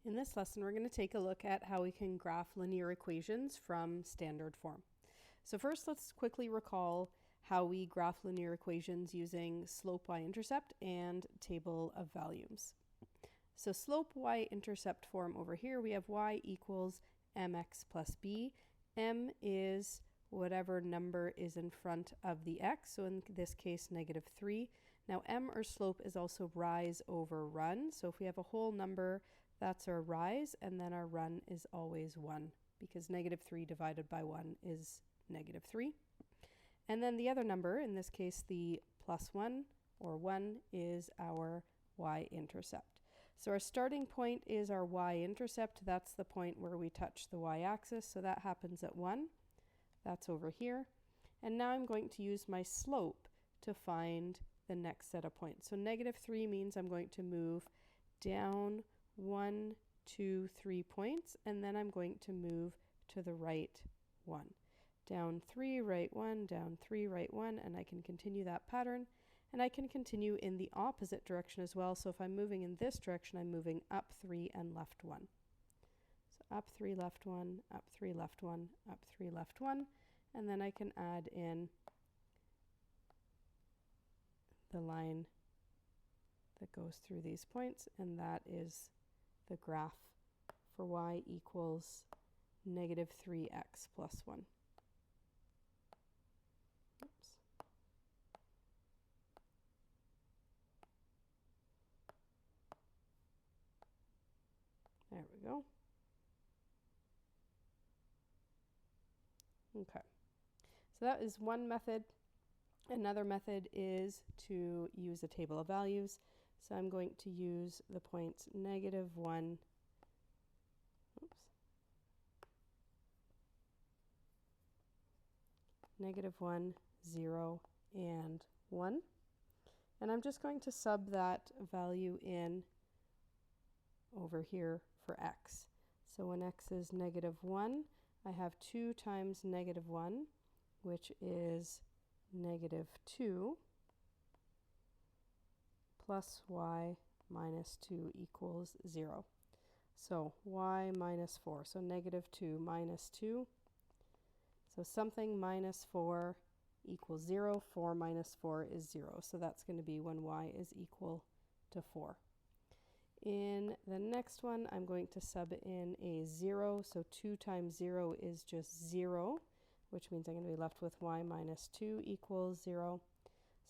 In this lesson, we're going to take a look at how we can graph linear equations from standard form. So first, let's quickly recall how we graph linear equations using slope y-intercept and table of values. So slope y-intercept form over here, we have y equals mx plus b. M is whatever number is in front of the x, so in this case, -3. Now m, or slope, is also rise over run. So if we have a whole number, that's our rise, and then our run is always 1, because -3 divided by 1 is -3. And then the other number, in this case the +1, or 1, is our y-intercept. So our starting point is our y-intercept. That's the point where we touch the y-axis, so that happens at 1. That's over here. And now I'm going to use my slope to find the next set of points. So -3 means I'm going to move down 1, 2, 3 points, and then I'm going to move to the right 1. Down 3, right 1, down 3, right 1, and I can continue that pattern. And I can continue in the opposite direction as well. So if I'm moving in this direction, I'm moving up 3 and left 1. So up 3, left 1, up 3, left 1, up 3, left 1. And then I can add in the line that goes through these points, and that is the graph for y equals -3x plus 1. Oops. There we go. Okay, so that is one method. Another method is to use a table of values. So I'm going to use the points -1, -1, 0, and 1. And I'm just going to sub that value in over here for x. So when x is -1, I have 2 times -1, which is -2, plus y minus 2 equals 0. So y minus 4, so -2 minus 2. So something minus 4 equals 0. 4 minus 4 is 0. So that's going to be when y is equal to 4. In the next one, I'm going to sub in a 0. So 2 times 0 is just 0, which means I'm going to be left with y minus 2 equals 0.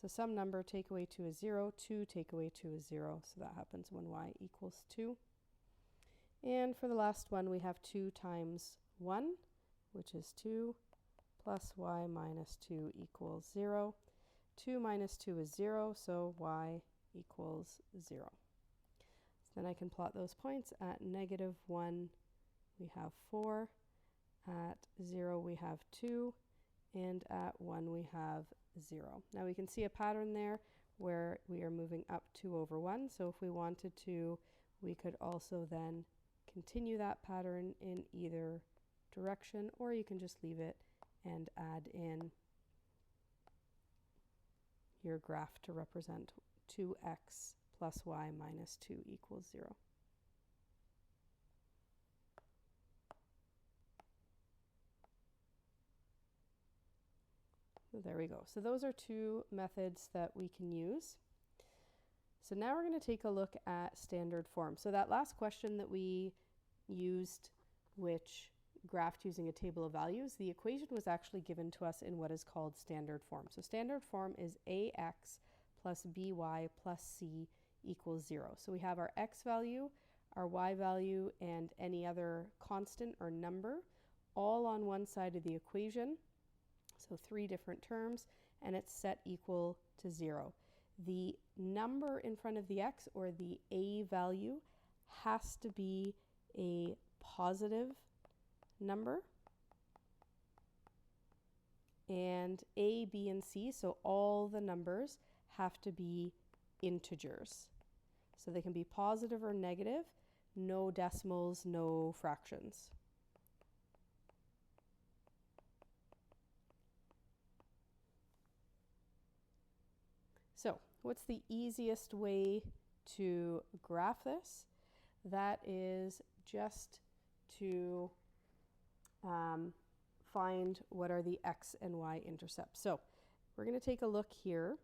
So some number, take away 2 is 0. 2 take away 2 is 0. So that happens when y equals 2. And for the last one, we have 2 times 1, which is 2, plus y minus 2 equals 0. 2 minus 2 is 0, so y equals 0. So then I can plot those points. At -1, we have 4. At 0, we have 2. And at 1, we have 0. Now we can see a pattern there where we are moving up 2 over 1. So if we wanted to, we could also then continue that pattern in either direction, or you can just leave it and add in your graph to represent 2x plus y minus 2 equals 0. So there we go. So those are two methods that we can use. So now we're going to take a look at standard form. So that last question that we used, which graphed using a table of values, the equation was actually given to us in what is called standard form. So standard form is ax plus by plus c equals 0. So we have our x value, our y value, and any other constant or number all on one side of the equation. So 3 different terms, and it's set equal to 0. The number in front of the x, or the a value, has to be a positive number. And a, b, and c, so all the numbers, have to be integers. So they can be positive or negative, no decimals, no fractions. So what's the easiest way to graph this? That is just to find what are the x and y intercepts. So we're going to take a look here,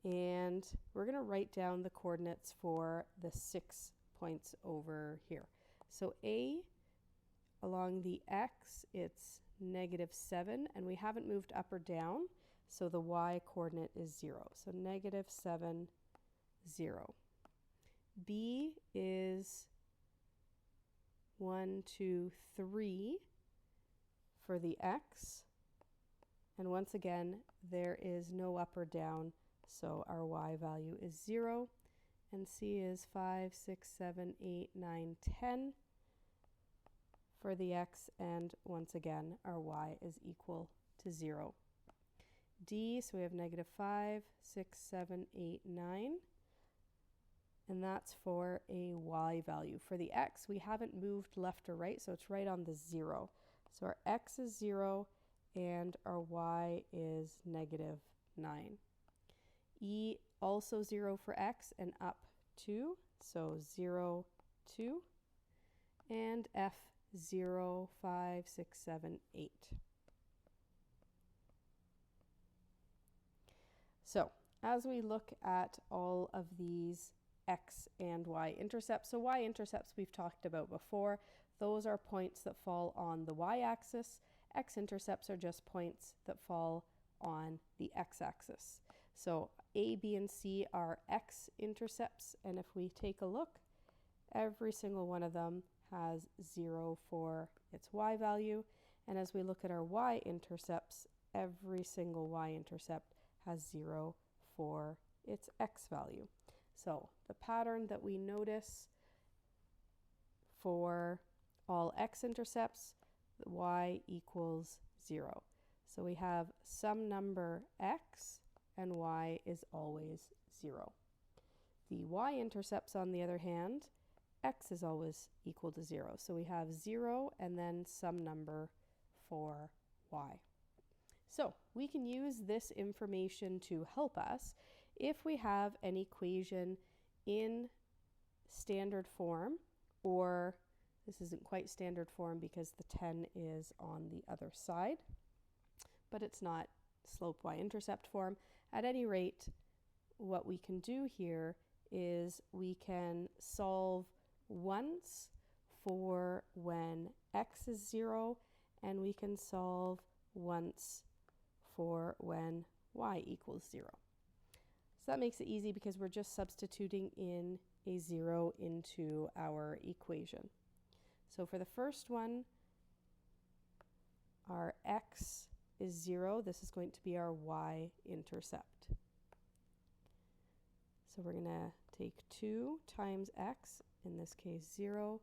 and we're going to write down the coordinates for the 6 points over here. So A, along the x, it's -7, and we haven't moved up or down, so the y coordinate is 0. So -7, 0. B is 1, 2, 3 for the x, and once again there is no up or down, so our y value is 0. And C is 5, 6, 7, 8, 9, 10 for the x, and once again our y is equal to 0. D, so we have -5, 6, 7, 8, 9, and that's for a y value. For the x, we haven't moved left or right, so it's right on the 0. So our x is 0 and our y is -9. E, also 0 for x and up 2, so 0, 2, and F, 0, 5, 6, 7, 8. So as we look at all of these x and y intercepts, so y intercepts we've talked about before. Those are points that fall on the y-axis. X intercepts are just points that fall on the x-axis. So A, B, and C are x intercepts, and if we take a look, every single one of them has 0 for its y value, and as we look at our y intercepts, every single y intercept has 0 for its x value. So the pattern that we notice for all x intercepts, y equals 0. So we have some number x, and y is always 0. The y-intercepts, on the other hand, x is always equal to 0. So we have 0 and then some number for y. So we can use this information to help us if we have an equation in standard form, or this isn't quite standard form because the 10 is on the other side, but it's not slope y-intercept form. At any rate, what we can do here is we can solve once for when x is 0, and we can solve once for when y equals 0. So that makes it easy because we're just substituting in a 0 into our equation. So for the first one, our x is 0. This is going to be our y-intercept. So we're going to take 2 times x, in this case 0,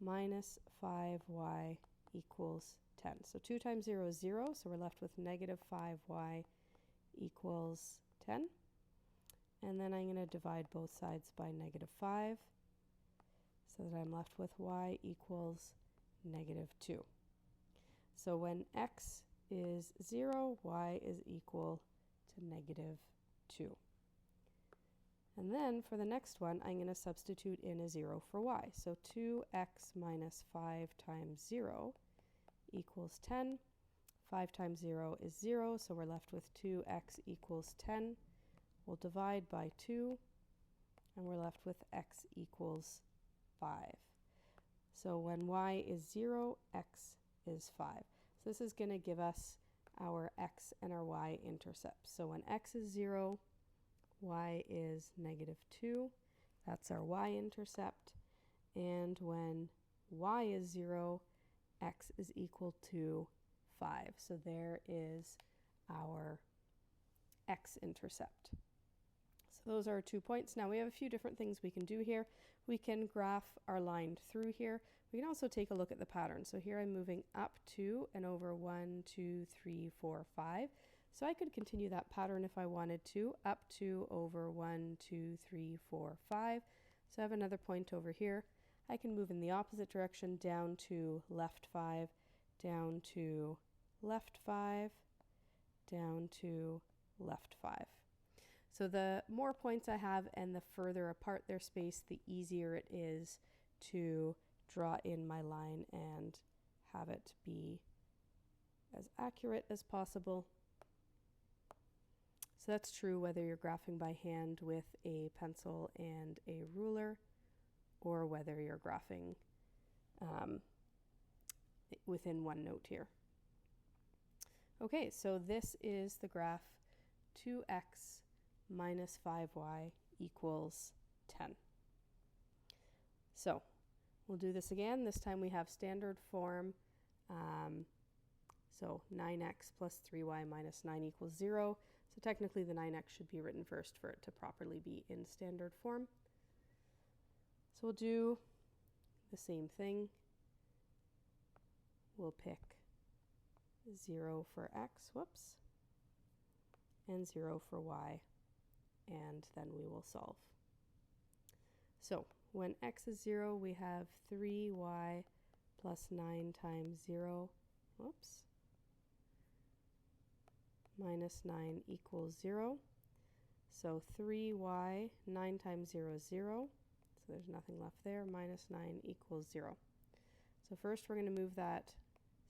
minus 5y equals 10. So 2 times 0 is 0, so we're left with -5y equals 10. And then I'm going to divide both sides by -5, so that I'm left with y equals -2. So when x is 0, y is equal to -2. And then for the next one, I'm going to substitute in a 0 for y. So 2x minus 5 times 0 equals 10. 5 times 0 is 0, so we're left with 2x equals 10. We'll divide by 2, and we're left with x equals 5. So when y is 0, x is 5. So this is going to give us our x and our y intercepts. So when x is 0, y is -2. That's our y-intercept. And when y is 0, x is equal to 5. So there is our x-intercept. So those are our 2 points. Now we have a few different things we can do here. We can graph our line through here. We can also take a look at the pattern. So here I'm moving up 2 and over 1, 2, 3, 4, 5. So I could continue that pattern if I wanted to, up 2 over 1, 2, 3, 4, 5. So I have another point over here. I can move in the opposite direction, down to left 5, down to left 5, down to left 5. So the more points I have and the further apart they're spaced, the easier it is to draw in my line and have it be as accurate as possible. So that's true whether you're graphing by hand with a pencil and a ruler, or whether you're graphing within OneNote here. Okay, so this is the graph 2x minus 5y equals 10. So we'll do this again. This time we have standard form. So 9x plus 3y minus 9 equals 0. So technically the 9x should be written first for it to properly be in standard form. So we'll do the same thing. We'll pick 0 for x, whoops, and 0 for y, and then we will solve. So when x is 0, we have 3y plus 9 times 0, whoops, minus 9 equals 0. So 3y, 9 times 0 is 0, so there's nothing left there, minus 9 equals 0. So first we're going to move that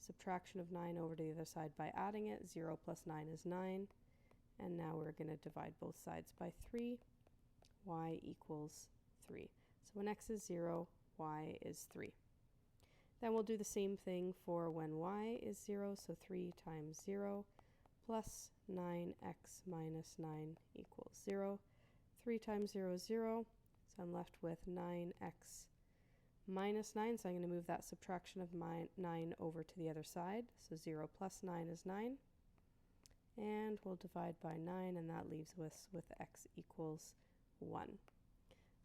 subtraction of 9 over to the other side by adding it. 0 plus 9 is 9, and now we're going to divide both sides by 3. Y equals 3. So when x is 0, y is 3. Then we'll do the same thing for when y is 0, so 3 times 0 plus 9x minus 9 equals 0. 3 times 0 is 0, so I'm left with 9x minus 9, so I'm going to move that subtraction of 9 over to the other side. So 0 plus 9 is 9, and we'll divide by 9, and that leaves us with x equals 1.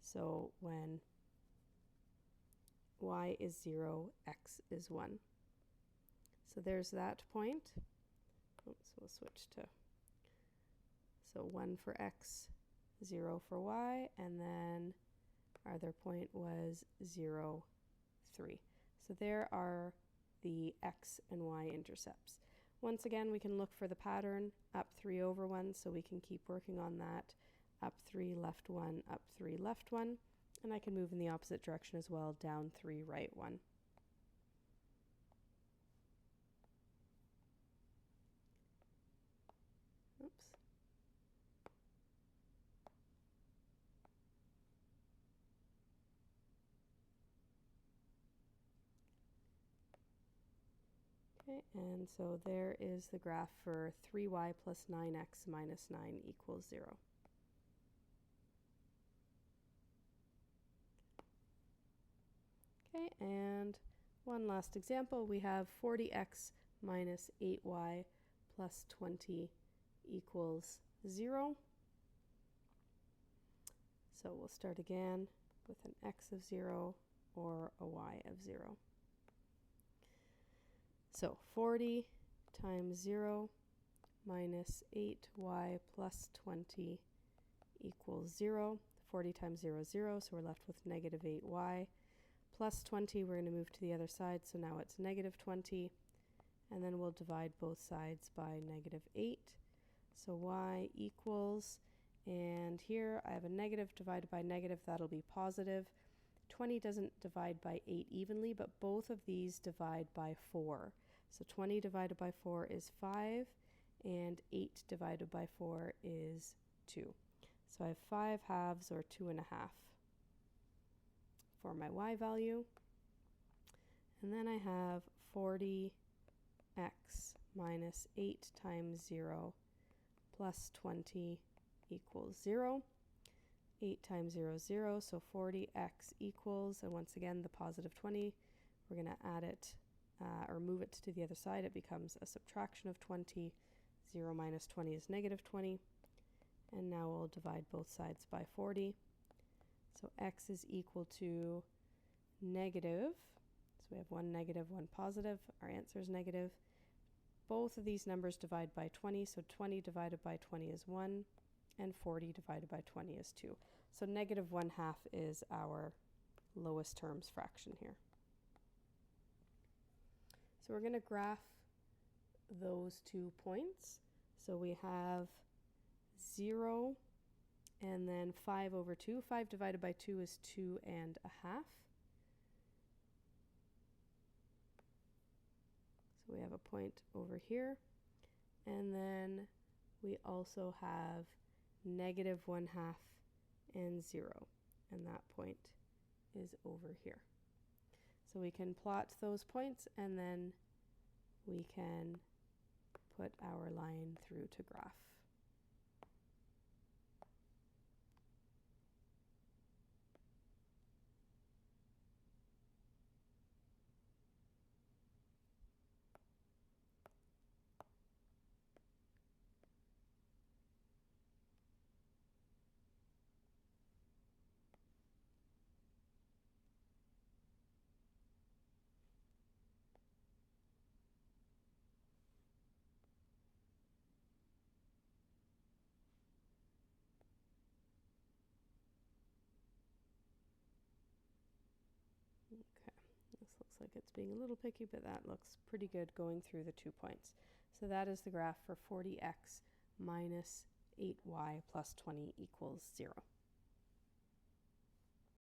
So when y is 0, x is 1. So there's that point. Oops, we'll switch to, so 1 for x, 0 for y, and then our other point was 0, 3. So there are the x and y intercepts. Once again, we can look for the pattern, up 3 over 1, so we can keep working on that. Up 3, left 1, up 3, left 1. And I can move in the opposite direction as well, down 3, right 1. Oops. Okay, and so there is the graph for 3y plus 9x minus 9 equals 0. Okay, and one last example, we have 40x minus 8y plus 20 equals 0. So we'll start again with an x of 0 or a y of 0. So 40 times 0 minus 8y plus 20 equals 0. 40 times 0 is 0, so we're left with negative 8y. Plus 20, we're going to move to the other side, so now it's negative 20. And then we'll divide both sides by negative 8. So y equals, and here I have a negative divided by negative, that'll be positive. 20 doesn't divide by 8 evenly, but both of these divide by 4. So 20 divided by 4 is 5, and 8 divided by 4 is 2. So I have 5 halves, or 2.5, for my y value. And then I have 40x minus 8 times 0 plus 20 equals 0. 8 times 0 is 0, so 40x equals, and once again the positive 20, we're going to add it or move it to the other side. It becomes a subtraction of 20. 0 minus 20 is negative 20. And now we'll divide both sides by 40. So x is equal to negative. So we have one negative, one positive. Our answer is negative. Both of these numbers divide by 20. So 20 divided by 20 is 1. And 40 divided by 20 is 2. So negative 1/2 is our lowest terms fraction here. So we're going to graph those 2 points. So we have 0 and then 5 over 2. 5 divided by 2 is 2.5. point over here. And then we also have negative 1/2 and 0. And that point is over here. So we can plot those points and then we can put our line through to graph. Okay, this looks like it's being a little picky, but that looks pretty good going through the 2 points. So that is the graph for 40x minus 8y plus 20 equals 0.